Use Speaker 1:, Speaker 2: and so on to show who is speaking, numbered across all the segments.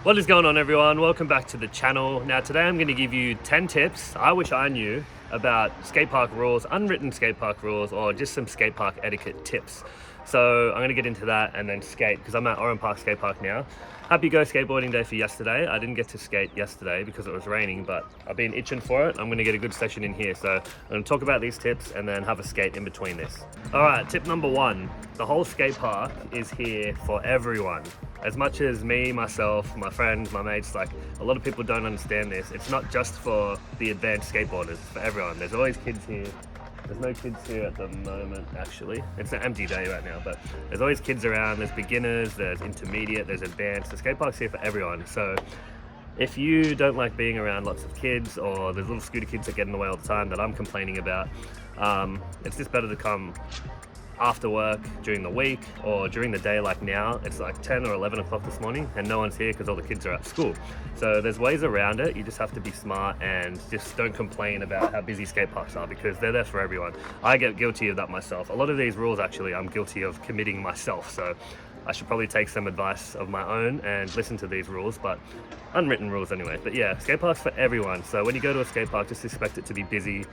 Speaker 1: What is going on, everyone? Welcome back to the channel. Now today I'm going to give you 10 tips I wish I knew about skate park rules, unwritten skate park rules, or just some skate park etiquette tips. So I'm going to get into that and then skate, because I'm at Oran Park Skate Park now. Happy Go skateboarding day for yesterday. I didn't get to skate yesterday because it was raining, but I've been itching for it. I'm going to get a good session in here. So I'm going to talk about these tips and then have a skate in between this. All right, tip number one, the whole skate park is here for everyone. As much as me, myself, my friends, my mates, like a lot of people don't understand this. It's not just for the advanced skateboarders, it's for everyone. There's always kids here. There's no kids here at the moment, actually. It's an empty day right now, but there's always kids around. There's beginners, there's intermediate, there's advanced. The skate park's here for everyone. So if you don't like being around lots of kids, or there's little scooter kids that get in the way all the time that I'm complaining about, it's just better to come after work, during the week, or during the day like now. It's like 10 or 11 o'clock this morning and no one's here because all the kids are at school. So there's ways around it. You just have to be smart and just don't complain about how busy skate parks are, because they're there for everyone. I get guilty of that myself. A lot of these rules, actually, I'm guilty of committing myself. So I should probably take some advice of my own and listen to these rules, but unwritten rules anyway. But yeah, skate park's for everyone. So when you go to a skate park, just expect it to be busy.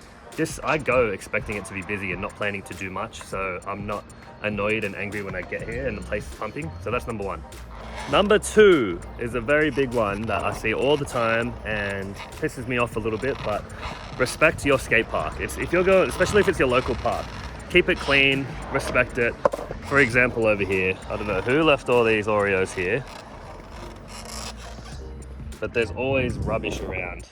Speaker 1: I go expecting it to be busy and not planning to do much. So I'm not annoyed and angry when I get here and the place is pumping. So that's number one. Number two is a very big one that I see all the time and pisses me off a little bit, but respect your skate park. If you're going, especially if it's your local park, keep it clean, respect it. For example, over here, I don't know who left all these Oreos here, but there's always rubbish around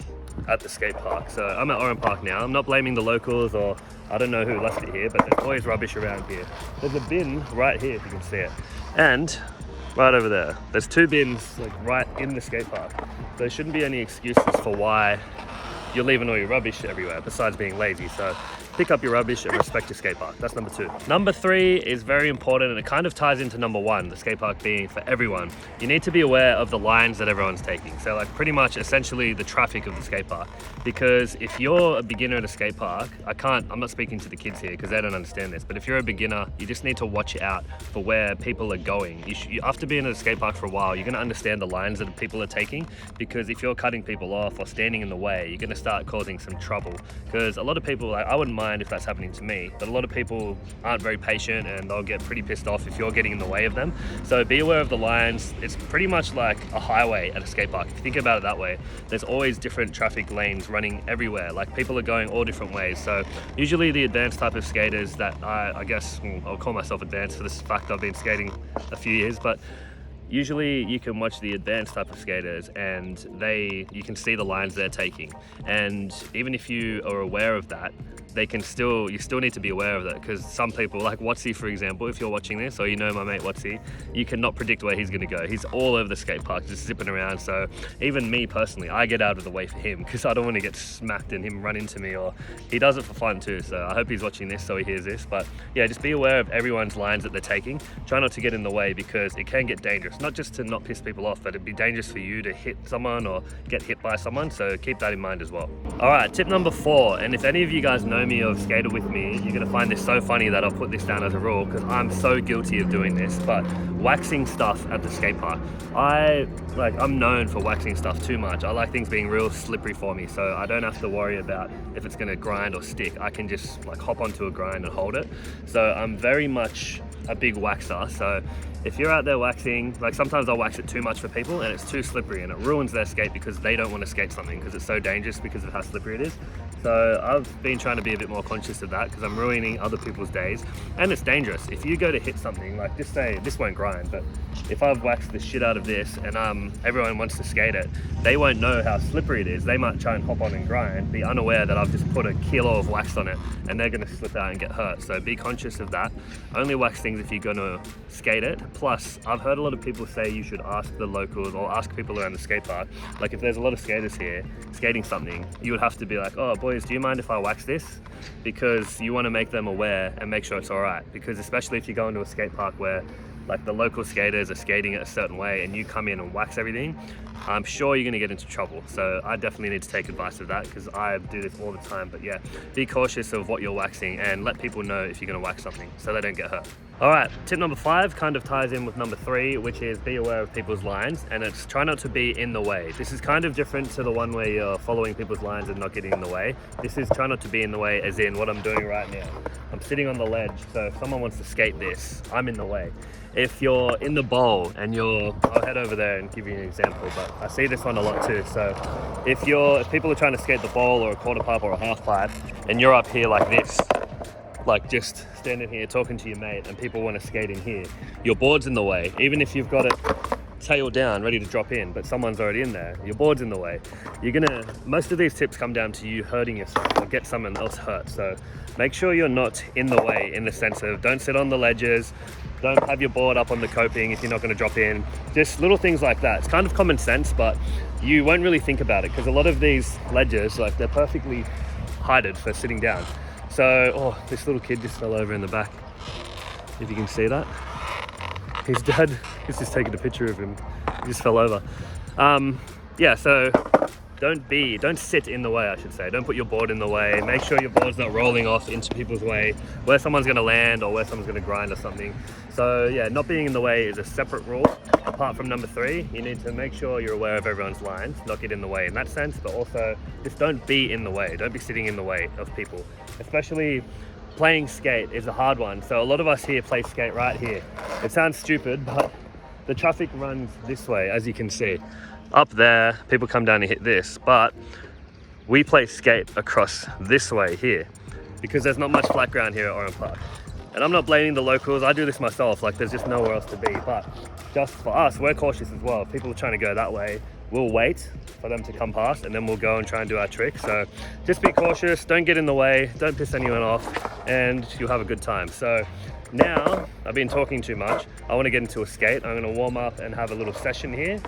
Speaker 1: at the skate park. So I'm at Oran Park now. I'm not blaming the locals, or I don't know who left it here, but there's always rubbish around here. There's a bin right here, if you can see it, and right over there. There's two bins like right in the skate park. There shouldn't be any excuses for why you're leaving all your rubbish everywhere, besides being lazy. So pick up your rubbish and respect your skate park. That's number two. Number three is very important, and it kind of ties into number one, the skate park being for everyone. You need to be aware of the lines that everyone's taking. So like pretty much essentially the traffic of the skate park. Because if you're a beginner at a skate park, I'm not speaking to the kids here because they don't understand this, but if you're a beginner, you just need to watch out for where people are going. After being at a skate park for a while, you're gonna understand the lines that people are taking, because if you're cutting people off or standing in the way, you're gonna start causing some trouble. Because a lot of people, like, I wouldn't mind if that's happening to me, but a lot of people aren't very patient and they'll get pretty pissed off if you're getting in the way of them. So be aware of the lines. It's pretty much like a highway at a skate park. If you think about it that way, there's always different traffic lanes running everywhere. Like people are going all different ways. So usually the advanced type of skaters that I guess I'll call myself advanced for this fact I've been skating a few years, but usually you can watch the advanced type of skaters and you can see the lines they're taking. And even if you are aware of that, you still need to be aware of that, because some people, like Watsy for example, if you're watching this, or you know my mate Watsy, you cannot predict where he's gonna go. He's all over the skate park, just zipping around. So even me personally, I get out of the way for him because I don't want to get smacked and him run into me, or he does it for fun too. So I hope he's watching this so he hears this. But yeah, just be aware of everyone's lines that they're taking. Try not to get in the way, because it can get dangerous. Not just to not piss people off, but it'd be dangerous for you to hit someone or get hit by someone. So keep that in mind as well. All right, tip number four, and if any of you guys know me or skated with me, you're gonna find this so funny that I'll put this down as a rule, because I'm so guilty of doing this, but waxing stuff at the skate park. I'm known for waxing stuff too much. I like things being real slippery for me, so I don't have to worry about if it's gonna grind or stick. I can just like hop onto a grind and hold it. So I'm very much a big waxer. So if you're out there waxing, like sometimes I'll wax it too much for people and it's too slippery and it ruins their skate, because they don't want to skate something because it's so dangerous because of how slippery it is. So I've been trying to be a bit more conscious of that, because I'm ruining other people's days and it's dangerous. If you go to hit something, like just say this won't grind, but if I've waxed the shit out of this and everyone wants to skate it, they won't know how slippery it is. They might try and hop on and grind, be unaware that I've just put a kilo of wax on it, and they're gonna slip out and get hurt. So be conscious of that. Only wax things if you're gonna skate it. Plus, I've heard a lot of people say you should ask the locals or ask people around the skate park. Like if there's a lot of skaters here skating something, you would have to be like, oh boys, do you mind if I wax this? Because you want to make them aware and make sure it's all right. Because especially if you go into a skate park where like the local skaters are skating it a certain way and you come in and wax everything, I'm sure you're going to get into trouble. So I definitely need to take advice of that, because I do this all the time. But yeah, be cautious of what you're waxing and let people know if you're going to wax something so they don't get hurt. All right, tip number 5 kind of ties in with number 3, which is be aware of people's lines, and it's try not to be in the way. This is kind of different to the one where you're following people's lines and not getting in the way. This is try not to be in the way, as in what I'm doing right now. I'm sitting on the ledge, so if someone wants to skate this, I'm in the way. If you're in the bowl and I'll head over there and give you an example, but I see this one a lot too. So if people are trying to skate the bowl or a quarter pipe or a half pipe, and you're up here like this, like just standing here talking to your mate, and people want to skate in here, your board's in the way. Even if you've got it tail down ready to drop in, but someone's already in there, your board's in the way. Most of these tips come down to you hurting yourself or get someone else hurt. So make sure you're not in the way, in the sense of don't sit on the ledges, don't have your board up on the coping if you're not going to drop in. Just little things like that. It's kind of common sense, but you won't really think about it because a lot of these ledges, like, they're perfectly heighted for sitting down. So, this little kid just fell over in the back. If you can see that. His dad is just taking a picture of him. He just fell over. So don't sit in the way, I should say. Don't put your board in the way. Make sure your board's not rolling off into people's way, where someone's gonna land or where someone's gonna grind or something. So yeah, not being in the way is a separate rule. Apart from number 3, you need to make sure you're aware of everyone's lines, not get in the way in that sense, but also just don't be in the way. Don't be sitting in the way of people. Especially playing skate is a hard one. So a lot of us here play skate right here. It sounds stupid, but the traffic runs this way, as you can see. Up there, people come down and hit this, but we play skate across this way here because there's not much flat ground here at Oran Park. And I'm not blaming the locals, I do this myself, like there's just nowhere else to be. But just for us, we're cautious as well. If people are trying to go that way, we'll wait for them to come past and then we'll go and try and do our trick. So just be cautious, don't get in the way, don't piss anyone off, and you'll have a good time. So now, I've been talking too much, I want to get into a skate. I'm going to warm up and have a little session here.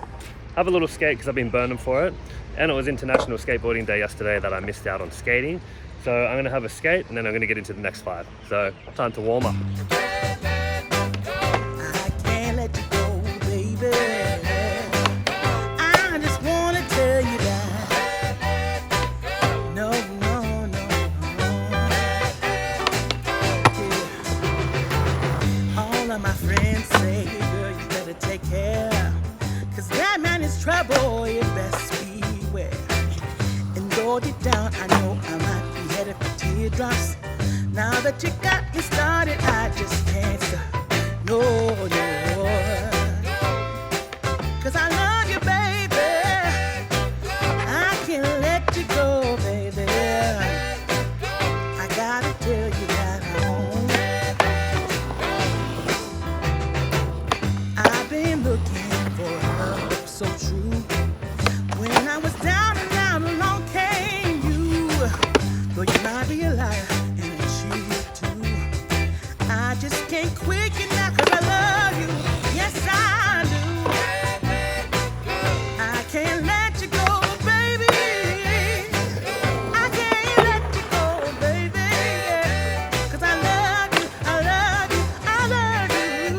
Speaker 1: Have a little skate because I've been burning for it. And it was International Skateboarding Day yesterday that I missed out on skating. So I'm going to have a skate and then I'm going to get into the next 5. So time to warm up.
Speaker 2: I can't let you go, baby. I just want to tell you that. No. Yeah. All of my friends say, girl, you better take care. Cause that man is trouble, you best beware. And though deep down, I know I might be headed for teardrops. Now that you got me started, I just can't stop. No. Cause I love you, baby. I can't let you go, baby. I gotta tell you that I've been looking for love so true. When I was down and down, along came you. Though you might be a liar and a cheat too, I just can't quit you now 'cause I love you. Yes, I do. I can't let you go, baby. I can't let you go, baby. 'Cause I love you, I love you, I love you. No.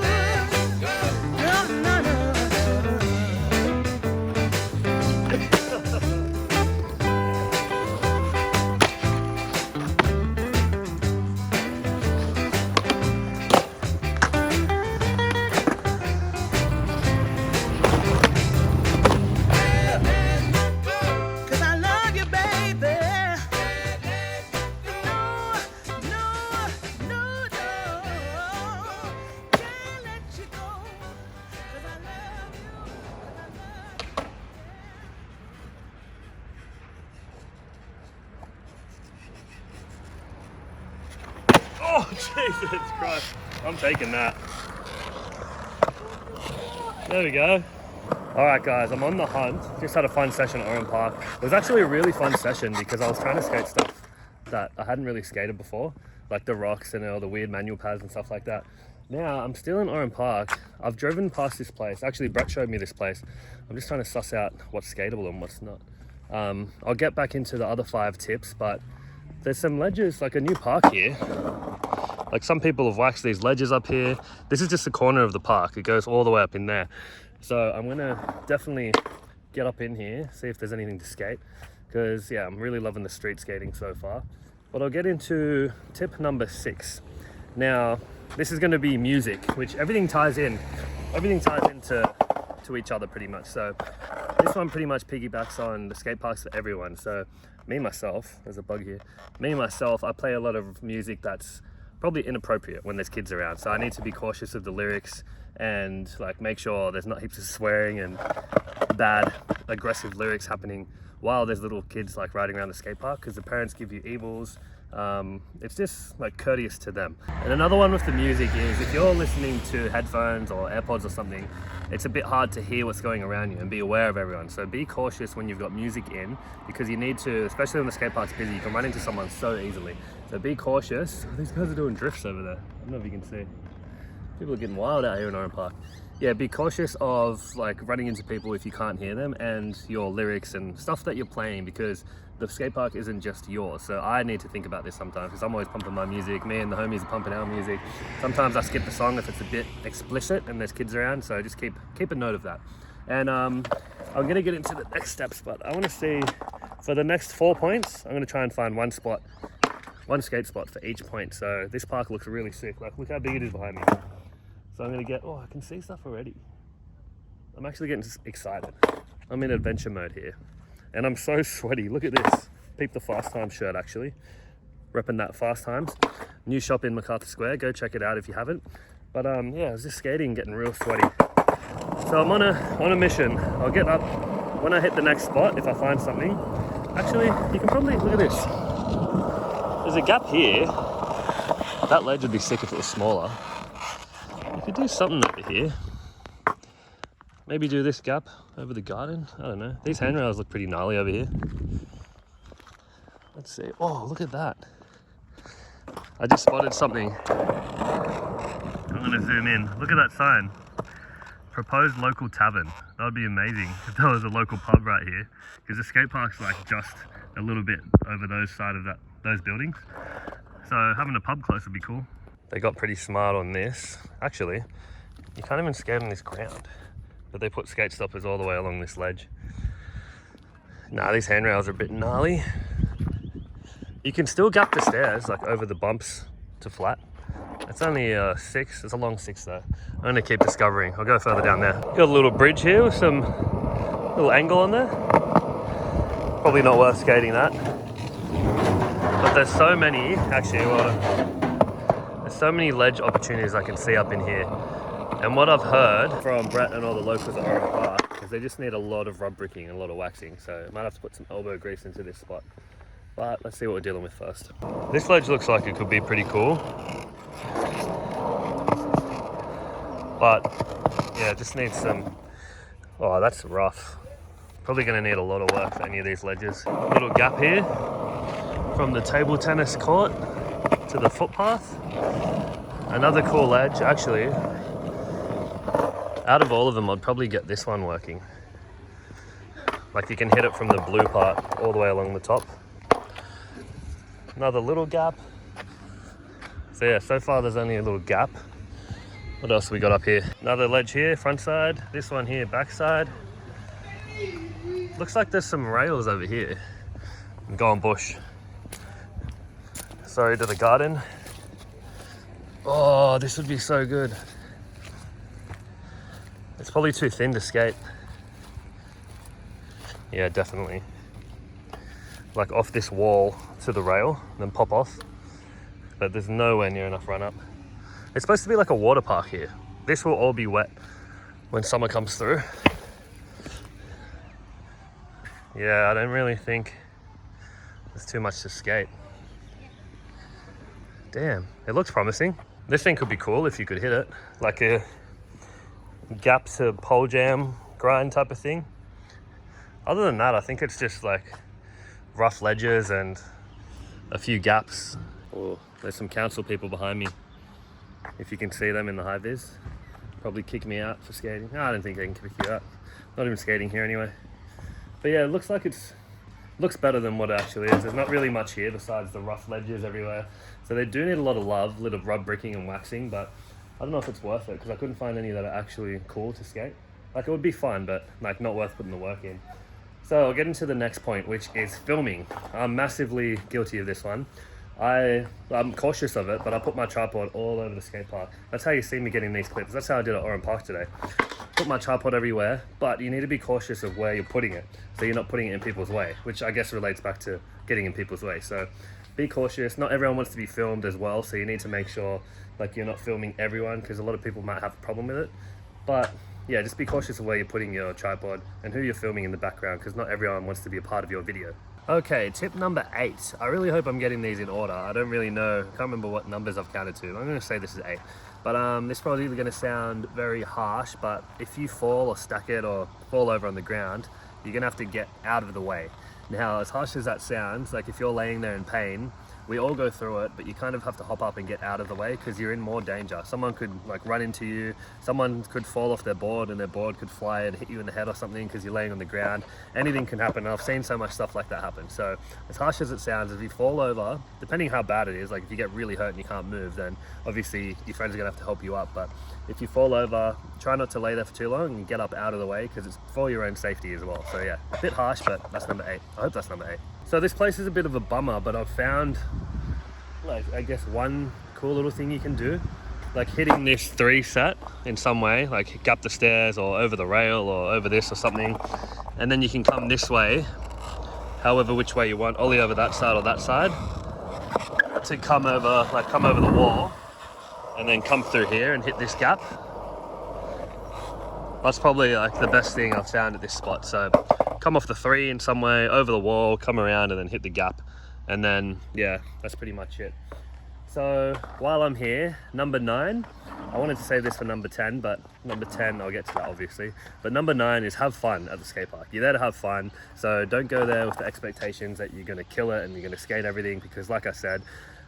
Speaker 2: Cause I love you, baby. No. Can't let you go. 'Cause I love you.
Speaker 1: Oh, Jesus Christ. I'm taking that. There we go. All right, guys, I'm on the hunt. Just had a fun session at Oran Park. It was actually a really fun session because I was trying to skate stuff that I hadn't really skated before, like the rocks and all the weird manual pads and stuff like that. Now, I'm still in Oran Park. I've driven past this place. Actually, Brett showed me this place. I'm just trying to suss out what's skatable and what's not. I'll get back into the other 5 tips, but there's some ledges, like a new park here. Like some people have waxed these ledges up here. This is just the corner of the park. It goes all the way up in there. So I'm gonna definitely get up in here, see if there's anything to skate. Because yeah, I'm really loving the street skating so far. But I'll get into tip number 6. Now, this is going to be music, which everything ties into each other pretty much. So this one pretty much piggybacks on the skate parks for everyone. So me myself, there's a bug here. Me myself, I play a lot of music that's probably inappropriate when there's kids around. So I need to be cautious of the lyrics and like make sure there's not heaps of swearing and bad aggressive lyrics happening while there's little kids like riding around the skate park, because the parents give you evils. It's just like courteous to them. And another one with the music is if you're listening to headphones or AirPods or something, it's a bit hard to hear what's going around you and be aware of everyone. So be cautious when you've got music in, because you need to, especially when the skate park's busy, you can run into someone so easily. So be cautious. Oh, these guys are doing drifts over there. I don't know if you can see. People are getting wild out here in Oran Park. Yeah, be cautious of like running into people if you can't hear them, and your lyrics and stuff that you're playing, because the skate park isn't just yours. So I need to think about this sometimes, because I'm always pumping my music. Me and the homies are pumping our music. Sometimes I skip the song if it's a bit explicit and there's kids around. So just keep a note of that. And I'm gonna get into the next steps, but I want to see for the next 4 points, I'm gonna try and find one skate spot for each point. So this park looks really sick. Like, look how big it is behind me. So I'm gonna get, oh, I can see stuff already. I'm actually getting excited. I'm in adventure mode here. And I'm so sweaty, look at this. Peep the Fast Times shirt actually. Repping that Fast Times. New shop in MacArthur Square, go check it out if you haven't. But yeah, I was just skating, getting real sweaty. So I'm on a mission. I'll get up when I hit the next spot, if I find something. Actually, you can probably, look at this. There's a gap here. That ledge would be sick if it was smaller. You could do something over here. Maybe do this gap over the garden. I don't know. These handrails look pretty gnarly over here. Let's see. Oh, look at that. I just spotted something. I'm gonna zoom in. Look at that sign. Proposed local tavern. That would be amazing if there was a local pub right here, because the skate park's like just a little bit over those buildings. So having a pub close would be cool. They got pretty smart on this. Actually, you can't even skate on this ground, but they put skate stoppers all the way along this ledge. Nah, these handrails are a bit gnarly. You can still gap the stairs, like over the bumps to flat. It's only 6, it's a long 6 though. I'm gonna keep discovering. I'll go further down there. Got a little bridge here with some little angle on there. Probably not worth skating that. But there's so many, actually, there's so many ledge opportunities I can see up in here. And what I've heard from Brett and all the locals at Oran Park is they just need a lot of rub bricking and a lot of waxing. So I might have to put some elbow grease into this spot. But let's see what we're dealing with first. This ledge looks like it could be pretty cool. But yeah, just needs some, oh, that's rough. Probably gonna need a lot of work for any of these ledges. Little gap here from the table tennis court to the footpath. Another cool ledge, actually. Out of all of them, I'd probably get this one working. Like you can hit it from the blue part all the way along the top. Another little gap. So yeah, so far there's only a little gap. What else we got up here? Another ledge here, front side. This one here, back side. Looks like there's some rails over here. I'm going bush. Sorry to the garden. Oh, this would be so good. It's probably too thin to skate. Yeah, definitely. Like off this wall to the rail, then pop off. But there's nowhere near enough run up. It's supposed to be like a water park here. This will all be wet when summer comes through. Yeah, I don't really think there's too much to skate. Damn, it looks promising. This thing could be cool if you could hit it. Like a gap to pole jam grind type of thing. Other than that, I think it's just like rough ledges and a few gaps. Oh, there's some council people behind me. If you can see them in the high vis, probably kick me out for skating. No, I don't think they can kick you out. Not even skating here anyway. But yeah, it looks like looks better than what it actually is. There's not really much here besides the rough ledges everywhere. So they do need a lot of love, a little rub bricking and waxing, but I don't know if it's worth it because I couldn't find any that are actually cool to skate. Like it would be fun, but like not worth putting the work in. So I'll get into the next point, which is filming. I'm massively guilty of this one. I'm cautious of it, but I put my tripod all over the skate park. That's how you see me getting these clips. That's how I did at Oran Park today. Put my tripod everywhere, but you need to be cautious of where you're putting it, so you're not putting it in people's way, which I guess relates back to getting in people's way. So be cautious. Not everyone wants to be filmed as well, so you need to make sure like you're not filming everyone, because a lot of people might have a problem with it. But yeah, just be cautious of where you're putting your tripod and who you're filming in the background, because not everyone wants to be a part of your video. Okay, tip number 8. I really hope I'm getting these in order. I don't really know. I can't remember what numbers I've counted to. I'm going to say this is 8. But this is probably going to sound very harsh, but if you fall or stack it or fall over on the ground, you're going to have to get out of the way. Now, as harsh as that sounds, like if you're laying there in pain, we all go through it, but you kind of have to hop up and get out of the way, because you're in more danger. Someone could like run into you, someone could fall off their board and their board could fly and hit you in the head or something because you're laying on the ground. Anything can happen, and I've seen so much stuff like that happen. So as harsh as it sounds, if you fall over, depending how bad it is, like if you get really hurt and you can't move, then obviously your friends are gonna have to help you up. But if you fall over, try not to lay there for too long and get up out of the way, because it's for your own safety as well. So yeah, a bit harsh, but that's number 8. I hope that's number 8. So this place is a bit of a bummer, but I've found, like, I guess one cool little thing you can do, like hitting this 3 set in some way, like up the stairs or over the rail or over this or something, and then you can come this way, however which way you want, ollie over that side or that side, to come over, like come over the wall, and then come through here and hit this gap. That's probably like the best thing I've found at this spot. So come off the 3 in some way, over the wall, come around and then hit the gap. And then, yeah, that's pretty much it. So while I'm here, number 9, I wanted to save this for number 10, but number 10, I'll get to that obviously. But number 9 is have fun at the skate park. You're there to have fun. So don't go there with the expectations that you're gonna kill it and you're gonna skate everything, because like I said,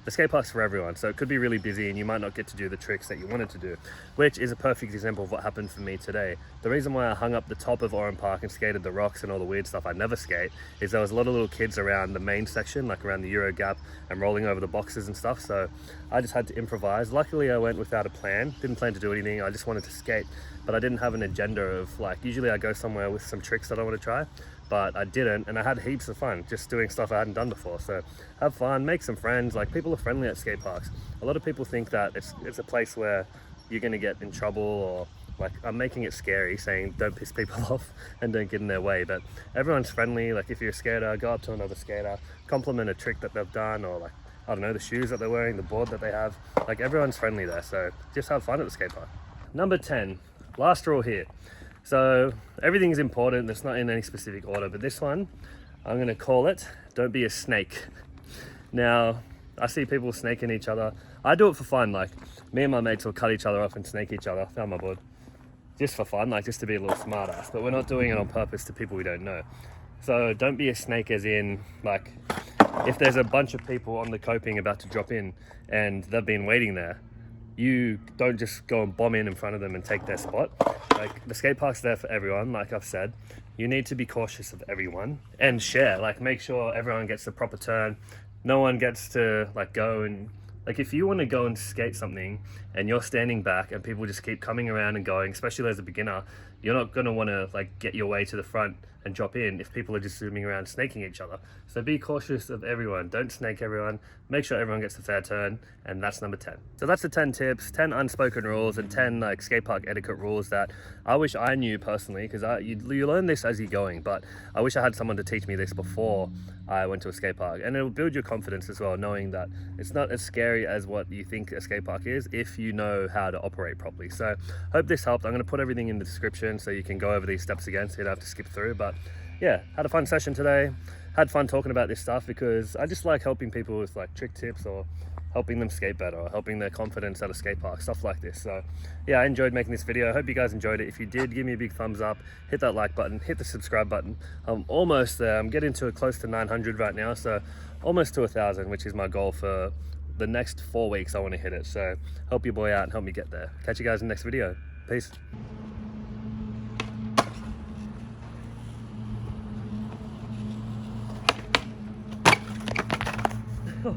Speaker 1: the skate park's for everyone, so it could be really busy and you might not get to do the tricks that you wanted to do, which is a perfect example of what happened for me today. The reason why I hung up the top of Oran Park and skated the rocks and all the weird stuff I never skate is there was a lot of little kids around the main section, like around the Euro gap and rolling over the boxes and stuff, so I just had to improvise. Luckily I went without a plan, didn't plan to do anything, I just wanted to skate, but I didn't have an agenda of like, usually I go somewhere with some tricks that I want to try, but I didn't, and I had heaps of fun just doing stuff I hadn't done before. So have fun, make some friends. Like, people are friendly at skate parks. A lot of people think that it's a place where you're gonna get in trouble, or like, I'm making it scary saying don't piss people off and don't get in their way, but everyone's friendly. Like, if you're a skater, go up to another skater, compliment a trick that they've done, or like, I don't know, the shoes that they're wearing, the board that they have. Like, everyone's friendly there, so just have fun at the skate park. Number 10, last rule here. So everything's important, it's not in any specific order, but this one, I'm gonna call it, don't be a snake. Now, I see people snaking each other. I do it for fun, like me and my mates will cut each other off and snake each other, found my board, just for fun, like just to be a little smart ass, but we're not doing it on purpose to people we don't know. So don't be a snake as in, like, if there's a bunch of people on the coping about to drop in and they've been waiting there, you don't just go and bomb in front of them and take their spot. Like, the skate park's there for everyone, like I've said. You need to be cautious of everyone and share, like make sure everyone gets the proper turn. No one gets to like go and, like, if you want to go and skate something and you're standing back and people just keep coming around and going, especially as a beginner, you're not going to want to like get your way to the front and drop in if people are just zooming around snaking each other. So be cautious of everyone, don't snake everyone, make sure everyone gets the fair turn, and that's number 10. So that's the 10 tips, 10 unspoken rules, and 10 like skate park etiquette rules that I wish I knew personally, because you learn this as you're going, but I wish I had someone to teach me this before I went to a skate park. And it'll build your confidence as well, knowing that it's not as scary as what you think a skate park is if you know how to operate properly. So hope this helped. I'm going to put everything in the description so you can go over these steps again, so you don't have to skip through. But yeah, had a fun session today, had fun talking about this stuff, because I just like helping people with like trick tips, or helping them skate better, or helping their confidence at a skate park, stuff like this. So yeah, I enjoyed making this video. I hope you guys enjoyed it. If you did, give me a big thumbs up, hit that like button, hit the subscribe button. I'm almost there. I'm getting to close to 900 right now, so almost to 1,000, which is my goal for the next 4 weeks. I want to hit it, so help your boy out and help me get there. Catch you guys in the next video. Peace. Oh.